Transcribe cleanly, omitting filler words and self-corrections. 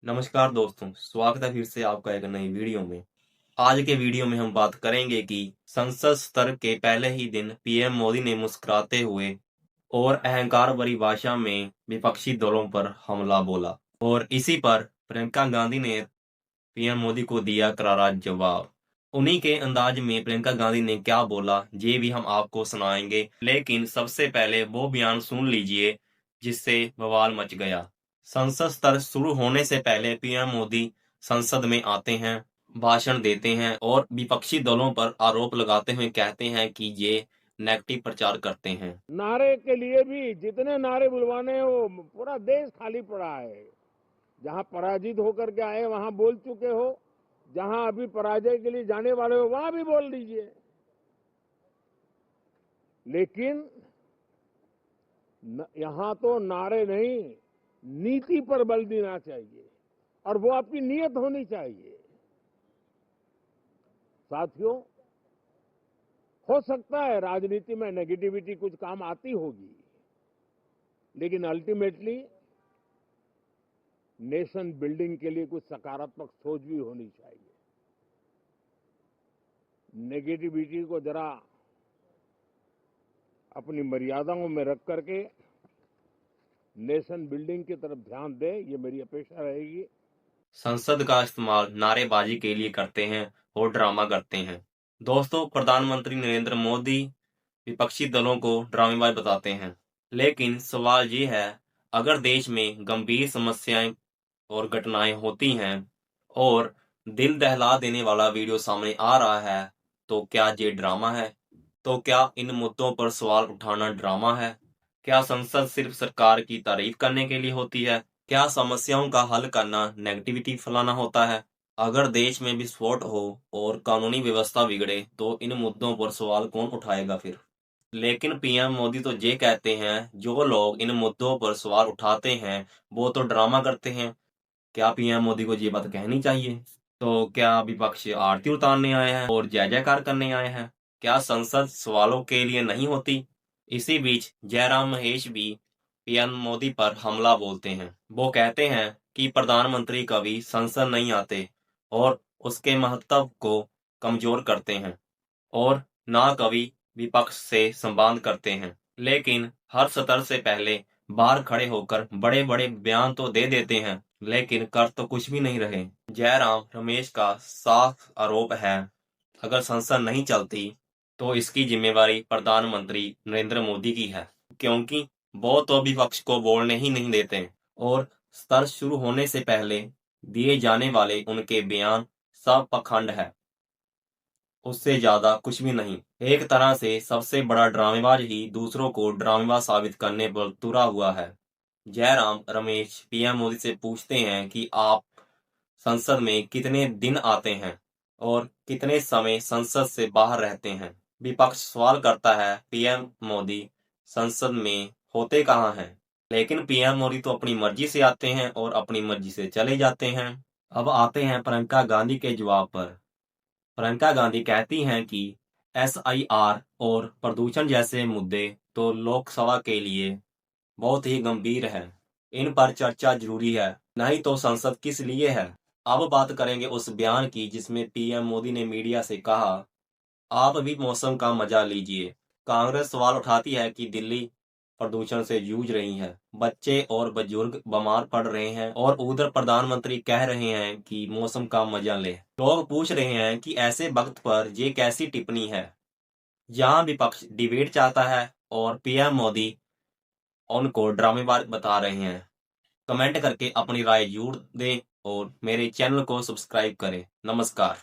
नमस्कार दोस्तों, स्वागत है फिर से आपका एक नई वीडियो में। आज के वीडियो में हम बात करेंगे कि संसद स्तर के पहले ही दिन पीएम मोदी ने मुस्कुराते हुए और अहंकार भरी भाषा में विपक्षी दलों पर हमला बोला और इसी पर प्रियंका गांधी ने पीएम मोदी को दिया करारा जवाब। उन्हीं के अंदाज में प्रियंका गांधी ने क्या बोला ये भी हम आपको सुनाएंगे, लेकिन सबसे पहले वो बयान सुन लीजिए जिससे बवाल मच गया। संसद सत्र शुरू होने से पहले पीएम मोदी संसद में आते हैं, भाषण देते हैं और विपक्षी दलों पर आरोप लगाते हुए कहते हैं कि ये नेगेटिव प्रचार करते हैं। नारे के लिए भी जितने नारे बुलवाने हैं वो पूरा देश खाली पड़ा है। जहां पराजित होकर के आए वहां बोल चुके हो, जहां अभी पराजय के लिए जाने वाले हो वहां भी बोल दीजिए। लेकिन यहां तो नारे नहीं, नीति पर बल देना चाहिए और वो आपकी नीयत होनी चाहिए। साथियों, हो सकता है राजनीति में नेगेटिविटी कुछ काम आती होगी, लेकिन अल्टीमेटली नेशन बिल्डिंग के लिए कुछ सकारात्मक सोच भी होनी चाहिए। नेगेटिविटी को जरा अपनी मर्यादाओं में रख करके नेशन बिल्डिंग की तरफ ध्यान दें, ये मेरी अपेक्षा रहेगी। संसद का इस्तेमाल नारेबाजी के लिए करते हैं और ड्रामा करते हैं। दोस्तों, प्रधानमंत्री नरेंद्र मोदी विपक्षी दलों को ड्रामेबाज बताते हैं, लेकिन सवाल ये है, अगर देश में गंभीर समस्याएं और घटनाएं होती हैं और दिल दहला देने वाला वीडियो सामने आ रहा है, तो क्या ये ड्रामा है? तो क्या इन मुद्दों पर सवाल उठाना ड्रामा है? क्या संसद सिर्फ सरकार की तारीफ करने के लिए होती है? क्या समस्याओं का हल करना नेगेटिविटी फैलाना होता है? अगर देश में विस्फोट हो और कानूनी व्यवस्था बिगड़े तो इन मुद्दों पर सवाल कौन उठाएगा फिर? लेकिन पीएम मोदी तो ये कहते हैं जो लोग इन मुद्दों पर सवाल उठाते हैं वो तो ड्रामा करते हैं। क्या पीएम मोदी को ये बात कहनी चाहिए? तो क्या विपक्ष आरती उतारने आए हैं और जय जयकार करने आए हैं? क्या संसद सवालों के लिए नहीं होती? इसी बीच जयराम महेश भी पीएम मोदी पर हमला बोलते हैं। वो कहते हैं कि प्रधानमंत्री कभी संसद नहीं आते और उसके महत्व को कमजोर करते हैं और ना कभी विपक्ष से संवाद करते हैं। लेकिन हर सत्र से पहले बाहर खड़े होकर बड़े बड़े बयान तो दे देते हैं, लेकिन कर तो कुछ भी नहीं रहे। जयराम रमेश का साफ आरोप है, अगर संसद नहीं चलती तो इसकी जिम्मेवारी प्रधानमंत्री नरेंद्र मोदी की है, क्योंकि वो तो विपक्ष को बोलने ही नहीं देते और सत्र शुरू होने से पहले दिए जाने वाले उनके बयान सब पाखंड है, उससे ज्यादा कुछ भी नहीं। एक तरह से सबसे बड़ा ड्रामेबाज ही दूसरों को ड्रामेबाज साबित करने पर तुला हुआ है। जयराम रमेश पीएम मोदी से पूछते हैं कि आप संसद में कितने दिन आते हैं और कितने समय संसद से बाहर रहते हैं। विपक्ष सवाल करता है, पीएम मोदी संसद में होते कहाँ हैं? लेकिन पीएम मोदी तो अपनी मर्जी से आते हैं और अपनी मर्जी से चले जाते हैं। अब आते हैं प्रियंका गांधी के जवाब पर। प्रियंका गांधी कहती हैं कि एसआईआर और प्रदूषण जैसे मुद्दे तो लोकसभा के लिए बहुत ही गंभीर है। इन पर चर्चा जरूरी है, नहीं तो संसद किस लिए है। अब बात करेंगे उस बयान की जिसमें पीएम मोदी ने मीडिया से कहा, आप भी मौसम का मजा लीजिए। कांग्रेस सवाल उठाती है कि दिल्ली प्रदूषण से जूझ रही है, बच्चे और बुजुर्ग बीमार पड़ रहे हैं और उधर प्रधानमंत्री कह रहे हैं कि मौसम का मजा ले। लोग पूछ रहे हैं कि ऐसे वक्त पर ये कैसी टिप्पणी है। यहाँ विपक्ष डिबेट चाहता है और पीएम मोदी उनको ड्रामेबाज बता रहे हैं। कमेंट करके अपनी राय जरूर दें और मेरे चैनल को सब्सक्राइब करें। नमस्कार।